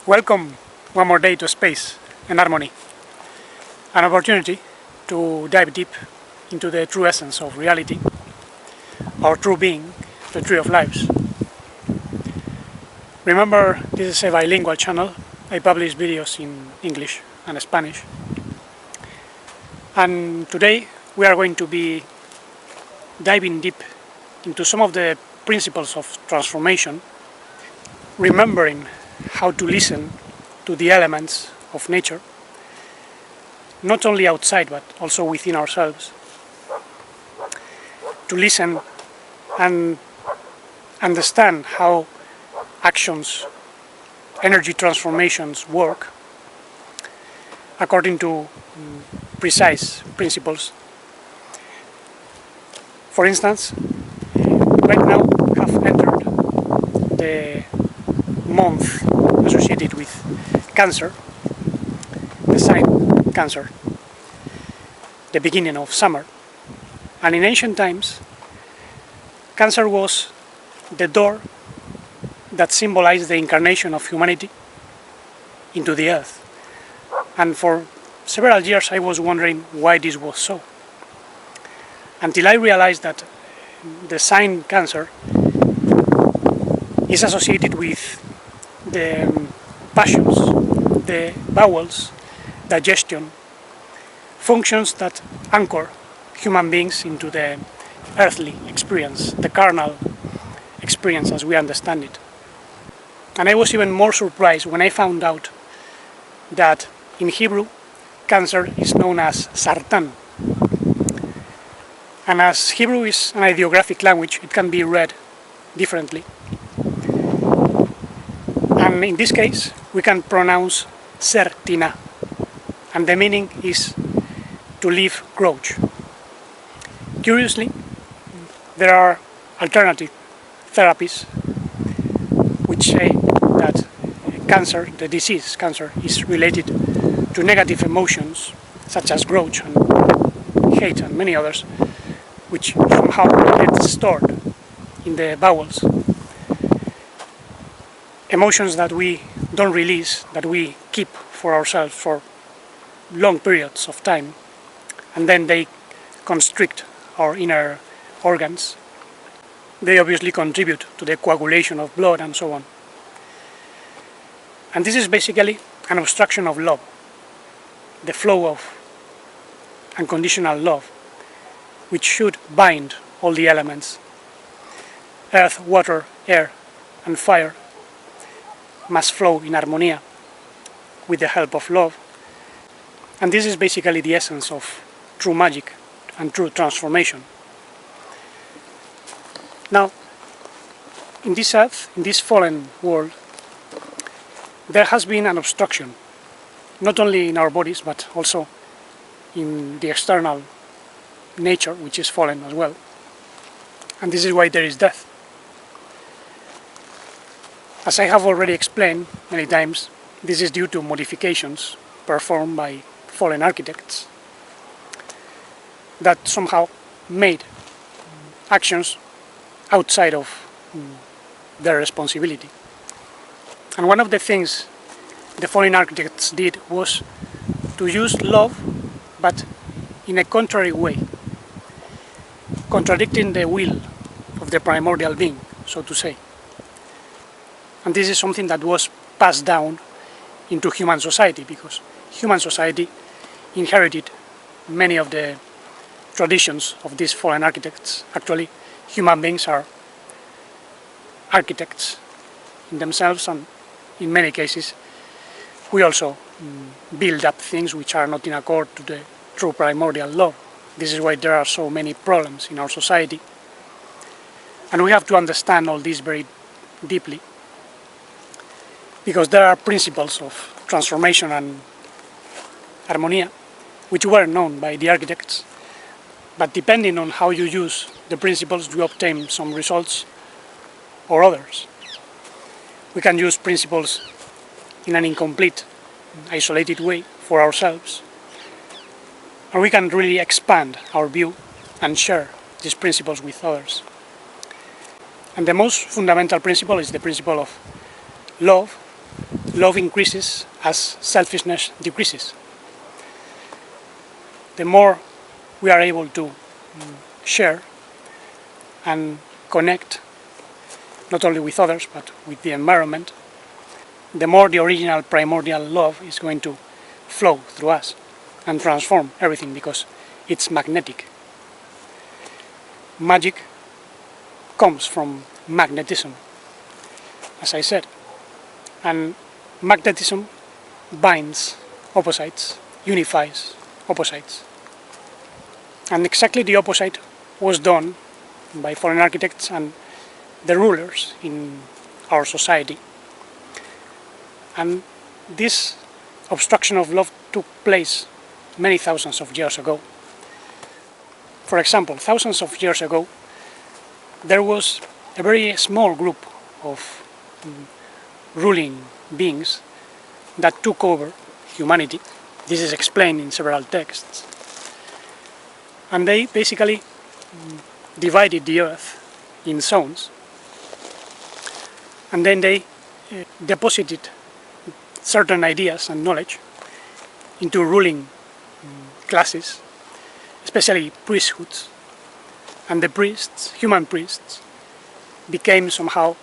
Welcome one more day to space and harmony, an opportunity to dive deep into the true essence of reality, our true being, the tree of lives. Remember, this is a bilingual channel. I publish videos in English and Spanish. And today we are going to be diving deep into some of the principles of transformation, remembering how to listen to the elements of nature, not only outside but also within ourselves, to listen and understand how actions, energy transformations work according to precise principles. For instance, right now we have entered the month associated with Cancer, the sign Cancer, the beginning of summer. And in ancient times, Cancer was the door that symbolized the incarnation of humanity into the earth. And for several years I was wondering why this was so, until I realized that the sign Cancer is associated with the passions, the bowels, digestion, functions that anchor human beings into the earthly experience, the carnal experience as we understand it. And I was even more surprised when I found out that in Hebrew, Cancer is known as Sartan. And as Hebrew is an ideographic language, it can be read differently. And in this case, we can pronounce Sertina, and the meaning is to leave growth. Curiously, there are alternative therapies which say that cancer, the disease cancer, is related to negative emotions such as grudge and hate and many others, which somehow get stored in the bowels. Emotions that we don't release, that we keep for ourselves for long periods of time, and then they constrict our inner organs. They obviously contribute to the coagulation of blood and so on. And this is basically an obstruction of love, the flow of unconditional love, which should bind all the elements. Earth, water, air, and fire must flow in harmony with the help of love. And this is basically the essence of true magic and true transformation. Now, in this earth, in this fallen world, there has been an obstruction, not only in our bodies, but also in the external nature, which is fallen as well. And this is why there is death. As I have already explained many times, this is due to modifications performed by fallen architects that somehow made actions outside of their responsibility. And one of the things the fallen architects did was to use love, but in a contrary way, contradicting the will of the primordial being, so to say. And this is something that was passed down into human society, because human society inherited many of the traditions of these fallen architects. Actually, human beings are architects in themselves, and in many cases we also build up things which are not in accord to the true primordial law. This is why there are so many problems in our society, and we have to understand all this very deeply, because there are principles of transformation and harmonia which were known by the architects, but depending on how you use the principles, you obtain some results or others. We can use principles in an incomplete, isolated way for ourselves, or we can really expand our view and share these principles with others. And the most fundamental principle is the principle of love, love increases as selfishness decreases. The more we are able to share and connect, not only with others, but with the environment, the more the original primordial love is going to flow through us and transform everything, because it's magnetic. Magic comes from magnetism, as I said, and magnetism binds opposites, unifies opposites. And exactly the opposite was done by foreign architects and the rulers in our society. And this obstruction of love took place many thousands of years ago. For example, thousands of years ago, there was a very small group of ruling beings that took over humanity. This is explained in several texts. And they basically divided the earth in zones, and then they deposited certain ideas and knowledge into ruling classes, especially priesthoods, and the priests, human priests, became somehow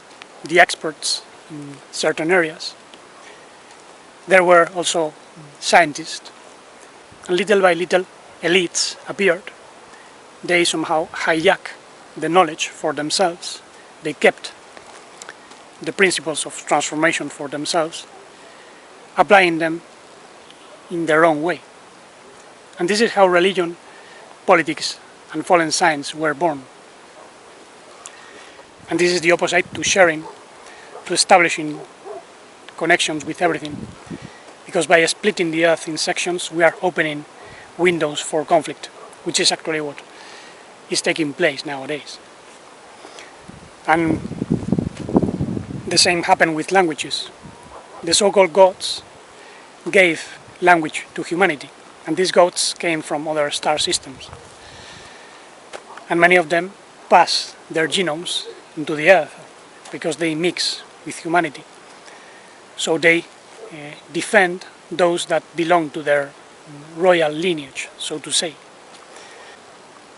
the experts in certain areas. There were also scientists, and little by little elites appeared. They somehow hijacked the knowledge for themselves. They kept the principles of transformation for themselves, applying them in their own way. And this is how religion, politics, and fallen science were born. And this is the opposite to sharing, to establishing connections with everything. Because by splitting the earth in sections, we are opening windows for conflict, which is actually what is taking place nowadays. And the same happened with languages. The so-called gods gave language to humanity, and these gods came from other star systems. And many of them pass their genomes into the earth because they mix with humanity. So they defend those that belong to their royal lineage, so to say.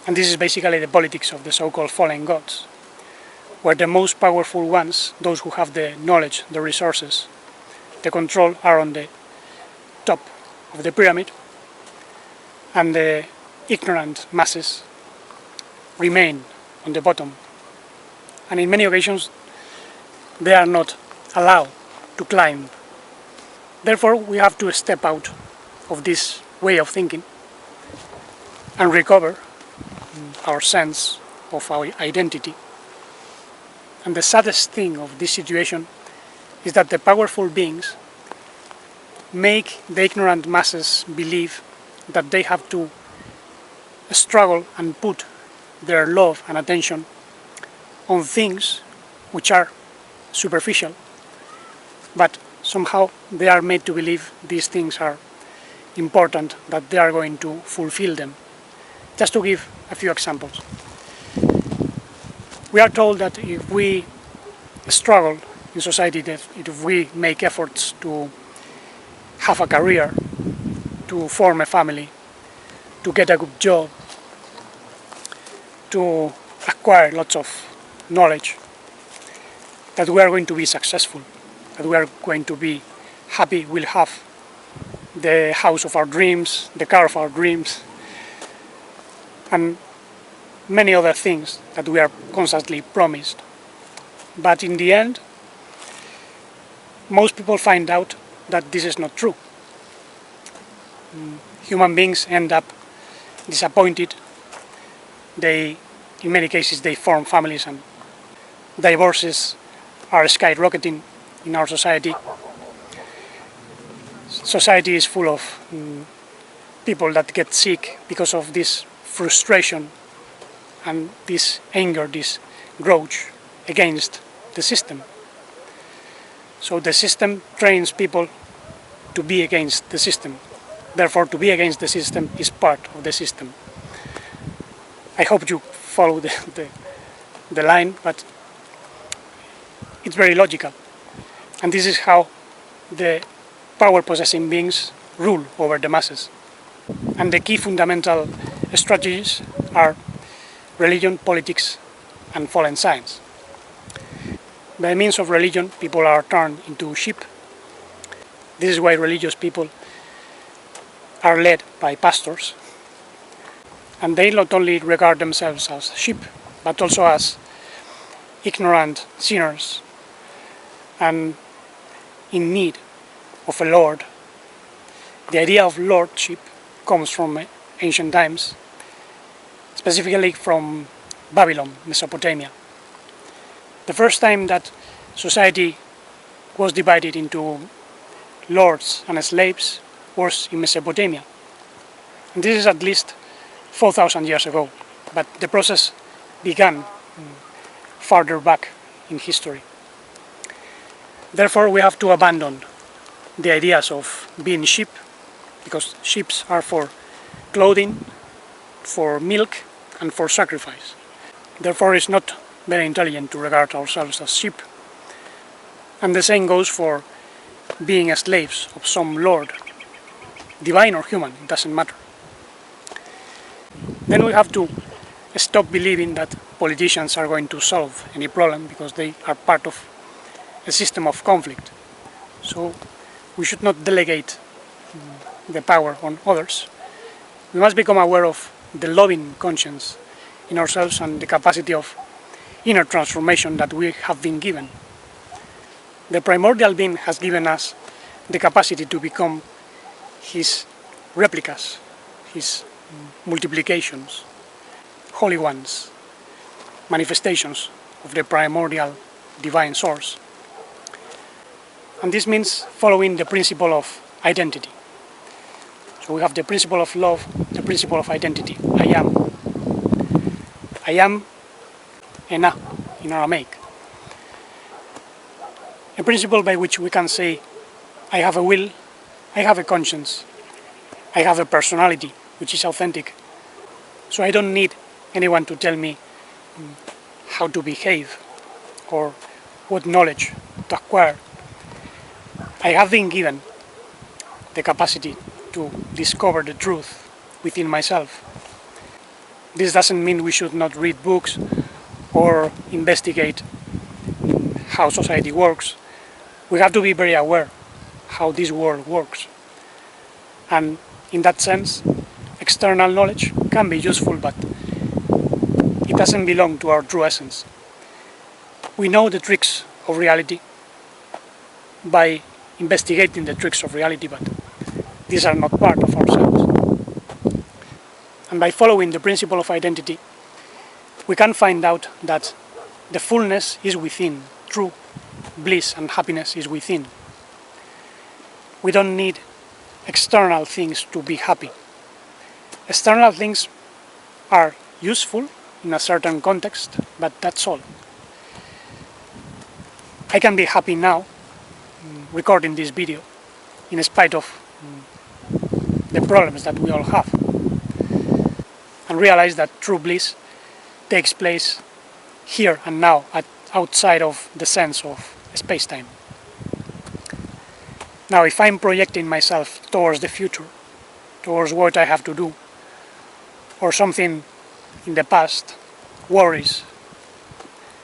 And this is basically the politics of the so-called fallen gods, where the most powerful ones, those who have the knowledge, the resources, the control, are on the top of the pyramid, and the ignorant masses remain on the bottom. And in many occasions, they are not allowed to climb. Therefore, we have to step out of this way of thinking and recover our sense of our identity. And the saddest thing of this situation is that the powerful beings make the ignorant masses believe that they have to struggle and put their love and attention on things which are superficial, but somehow they are made to believe these things are important, that they are going to fulfill them. Just to give a few examples. We are told that if we struggle in society, that if we make efforts to have a career, to form a family, to get a good job, to acquire lots of knowledge, that we are going to be successful, that we are going to be happy, we'll have the house of our dreams, the car of our dreams, and many other things that we are constantly promised. But in the end, most people find out that this is not true. Human beings end up disappointed. In many cases, they form families, and divorces are skyrocketing in our society. Society is full of people that get sick because of this frustration and this anger, this grudge against the system. So the system trains people to be against the system. Therefore, to be against the system is part of the system. I hope you follow the line, but it's very logical. And this is how the power-possessing beings rule over the masses. And the key fundamental strategies are religion, politics, and fallen science. By means of religion, people are turned into sheep. This is why religious people are led by pastors, and they not only regard themselves as sheep, but also as ignorant sinners and in need of a lord. The idea of lordship comes from ancient times, specifically from Babylon, Mesopotamia. The first time that society was divided into lords and slaves was in Mesopotamia. And this is at least 4,000 years ago, but the process began farther back in history. Therefore, we have to abandon the ideas of being sheep, because sheep are for clothing, for milk, and for sacrifice. Therefore, it's not very intelligent to regard ourselves as sheep. And the same goes for being slaves of some lord, divine or human, it doesn't matter. Then we have to stop believing that politicians are going to solve any problem, because they are part of a system of conflict. So we should not delegate the power on others. We must become aware of the loving conscience in ourselves and the capacity of inner transformation that we have been given. The primordial being has given us the capacity to become his replicas, his multiplications, holy ones, manifestations of the primordial divine source. And this means following the principle of identity. So we have the principle of love, the principle of identity. I am. I am ena in Aramaic. A principle by which we can say, I have a will, I have a conscience, I have a personality which is authentic. So I don't need anyone to tell me how to behave or what knowledge to acquire. I have been given the capacity to discover the truth within myself. This doesn't mean we should not read books or investigate how society works. We have to be very aware how this world works. And in that sense, external knowledge can be useful, but it doesn't belong to our true essence. We know the tricks of reality by investigating the tricks of reality, but these are not part of ourselves. And by following the principle of identity, we can find out that the fullness is within, true bliss and happiness is within. We don't need external things to be happy. External things are useful in a certain context, but that's all. I can be happy now recording this video in spite of the problems that we all have, and realize that true bliss takes place here and now, outside of the sense of space-time. Now, if I'm projecting myself towards the future, towards what I have to do, or something in the past, worries,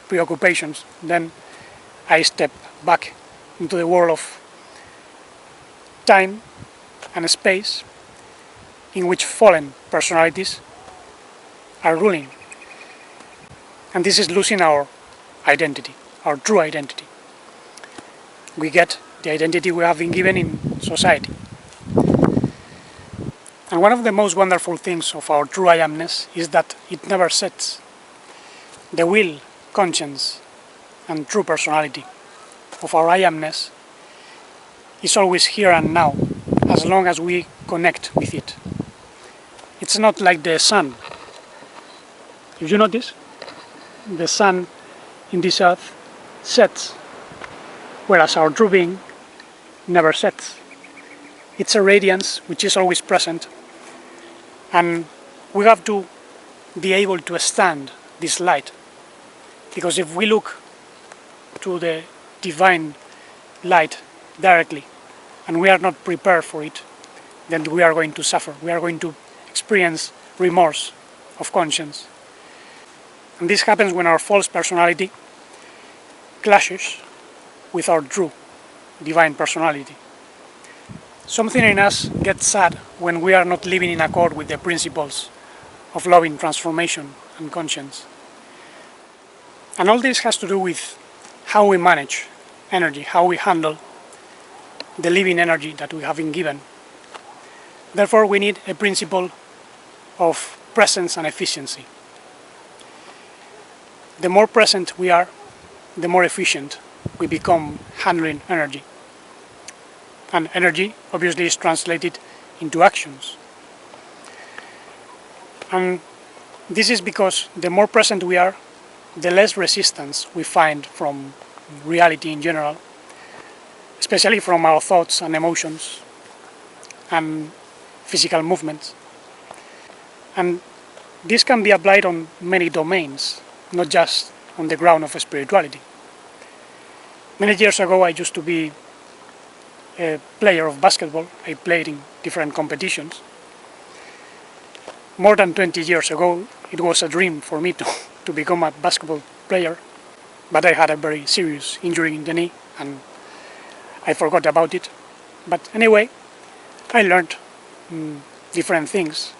preoccupations, then I step back into the world of time and space in which fallen personalities are ruling. And this is losing our identity, our true identity. We get the identity we have been given in society. And one of the most wonderful things of our true I amness is that it never sets. The will, conscience, and true personality of our I amness is always here and now, as long as we connect with it. It's not like the sun. If you notice, the sun in this earth sets, whereas our true being never sets. It's a radiance which is always present, and we have to be able to stand this light, because if we look to the divine light directly, and we are not prepared for it, then we are going to suffer. We are going to experience remorse of conscience. And this happens when our false personality clashes with our true divine personality. Something in us gets sad when we are not living in accord with the principles of loving transformation and conscience. And all this has to do with how we manage energy, how we handle the living energy that we have been given. Therefore, we need a principle of presence and efficiency. The more present we are, the more efficient we become handling energy. And energy obviously is translated into actions. And this is because the more present we are, the less resistance we find from reality in general, especially from our thoughts and emotions and physical movements. And this can be applied on many domains, not just on the ground of spirituality. Many years ago I used to be a player of basketball. I played in different competitions. More than 20 years ago it was a dream for me to become a basketball player, but I had a very serious injury in the knee and I forgot about it. But anyway, I learned different things.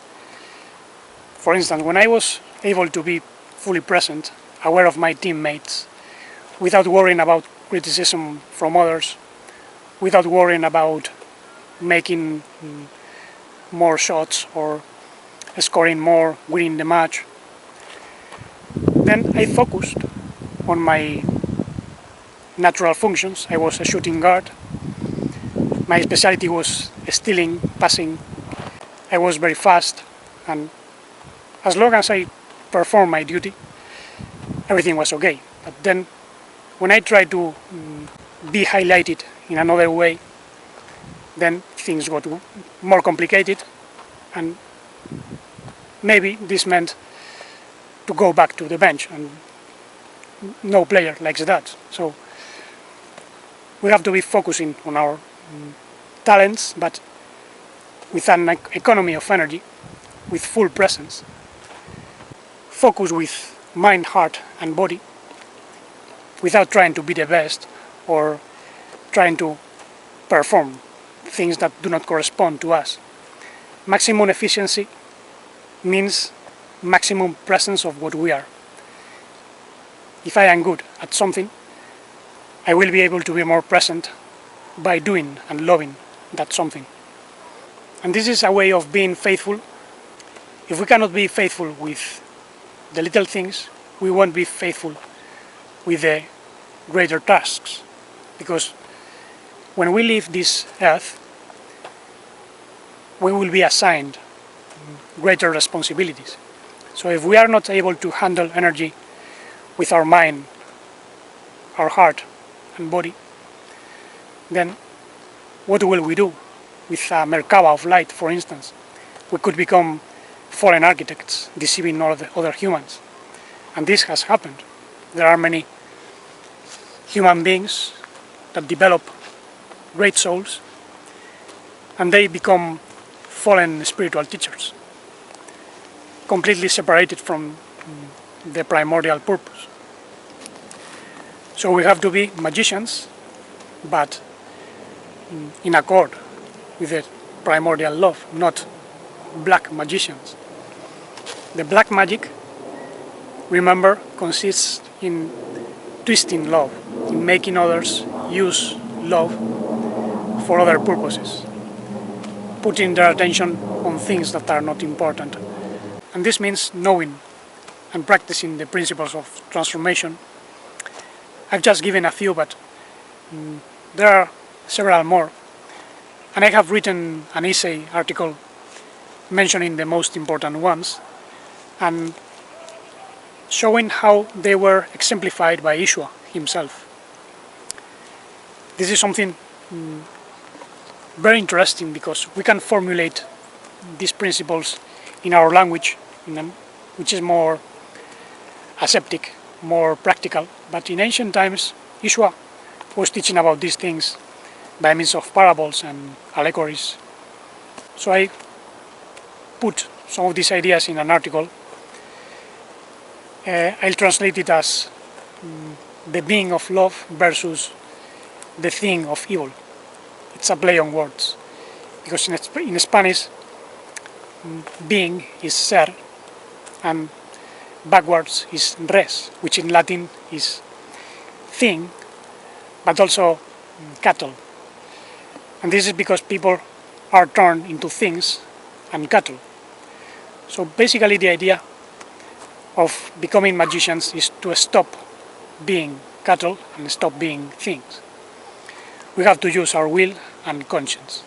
For instance, when I was able to be fully present, aware of my teammates, without worrying about criticism from others, without worrying about making more shots or scoring more, winning the match, then I focused on my natural functions. I was a shooting guard. My specialty was stealing, passing. I was very fast, and as long as I performed my duty, everything was okay. But then, when I tried to be highlighted in another way, then things got more complicated, and maybe this meant to go back to the bench, and no player likes that. So we have to be focusing on our talents, but with an economy of energy, with full presence. Focus with mind, heart and body, without trying to be the best or trying to perform things that do not correspond to us. Maximum efficiency means maximum presence of what we are. If I am good at something, I will be able to be more present by doing and loving that something. And this is a way of being faithful. If we cannot be faithful with the little things, we won't be faithful with the greater tasks. Because when we leave this earth, we will be assigned greater responsibilities. So if we are not able to handle energy with our mind, our heart and body, then what will we do with a Merkaba of light, for instance? We could become fallen architects, deceiving all the other humans. And this has happened. There are many human beings that develop great souls, and they become fallen spiritual teachers, completely separated from the primordial purpose. So we have to be magicians, but in accord with the primordial love, not black magicians. The black magic, remember, consists in twisting love, in making others use love for other purposes, putting their attention on things that are not important. And this means knowing and practicing the principles of transformation. I've just given a few, but there are several more. And I have written an essay article mentioning the most important ones and showing how they were exemplified by Ishwa himself. This is something very interesting because we can formulate these principles in our language, which is more aseptic, more practical. But in ancient times, Ishwa was teaching about these things by means of parables and allegories. So I put some of these ideas in an article. I'll translate it as the being of love versus the thing of evil. It's a play on words, because in Spanish, being is ser, and backwards is res, which in Latin is thing, but also cattle. And this is because people are turned into things and cattle. So basically the idea of becoming magicians is to stop being cattle and stop being things. We have to use our will and conscience.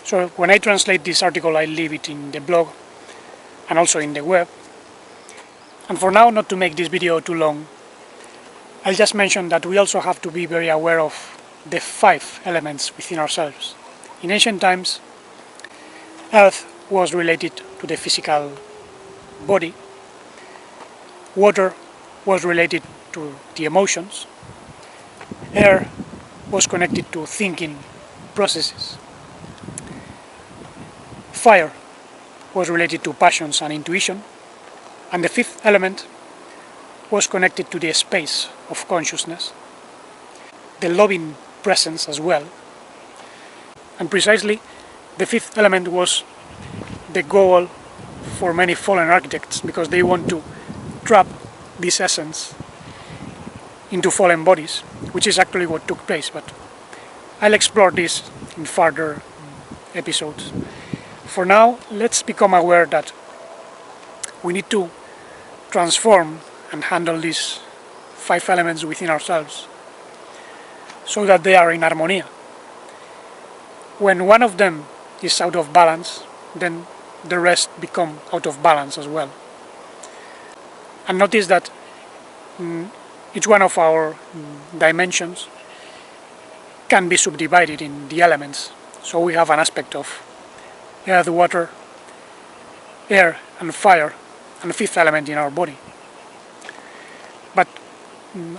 So when I translate this article, I leave it in the blog and also in the web. And for now, not to make this video too long, I'll just mention that we also have to be very aware of the 5 elements within ourselves. In ancient times, earth was related to the physical body, water was related to the emotions, air was connected to thinking processes, fire was related to passions and intuition, and the 5th element was connected to the space of consciousness, the loving presence as well. And precisely the 5th element was the goal for many fallen architects, because they want to trap this essence into fallen bodies, which is actually what took place, but I'll explore this in further episodes. For now, let's become aware that we need to transform and handle these 5 elements within ourselves so that they are in harmony. When one of them is out of balance, then the rest become out of balance as well. And notice that each one of our dimensions can be subdivided in the elements. So we have an aspect of earth, water, air and fire, and the 5th element in our body. But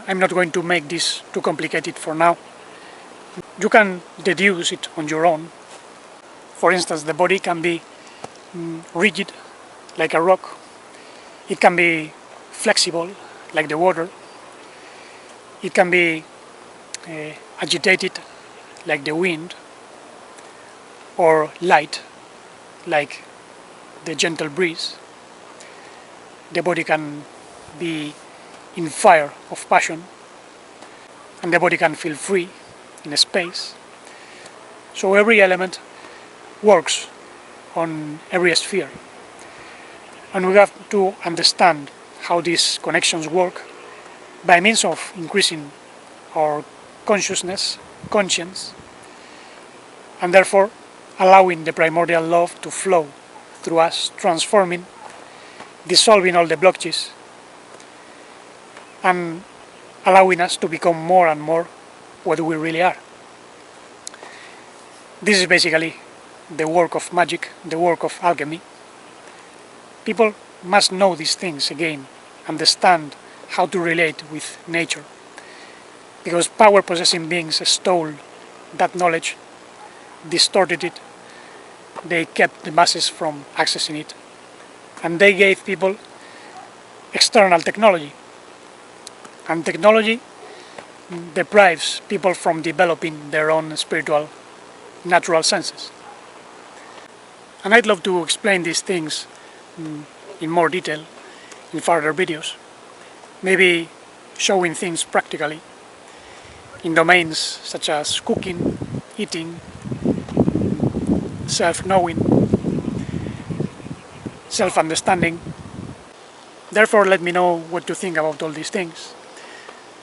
I'm not going to make this too complicated for now. You can deduce it on your own. For instance, the body can be rigid, like a rock. It can be flexible, like the water. It can be agitated, like the wind, or light, like the gentle breeze. The body can be in fire of passion, and the body can feel free in space. So every element works on every sphere, and we have to understand how these connections work by means of increasing our consciousness, conscience, and therefore allowing the primordial love to flow through us, transforming, dissolving all the blockages, and allowing us to become more and more what we really are. This is basically the work of magic, the work of alchemy. People must know these things again, understand how to relate with nature, because power-possessing beings stole that knowledge, distorted it, they kept the masses from accessing it, and they gave people external technology. And technology deprives people from developing their own spiritual, natural senses. And I'd love to explain these things in more detail in further videos, maybe showing things practically in domains such as cooking, eating, self-knowing, self-understanding. Therefore, let me know what you think about all these things,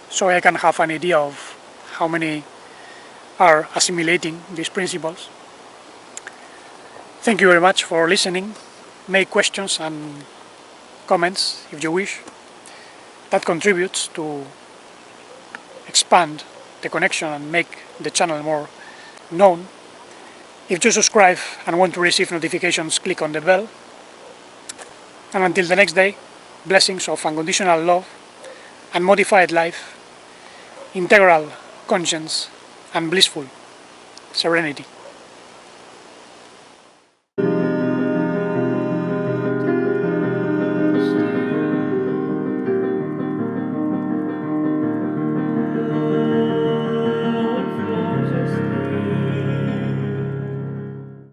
so I can have an idea of how many are assimilating these principles. Thank you very much for listening. Make questions and comments if you wish. That contributes to expand the connection and make the channel more known. If you subscribe and want to receive notifications, click on the bell. And until the next day, blessings of unconditional love and modified life, integral conscience and blissful serenity.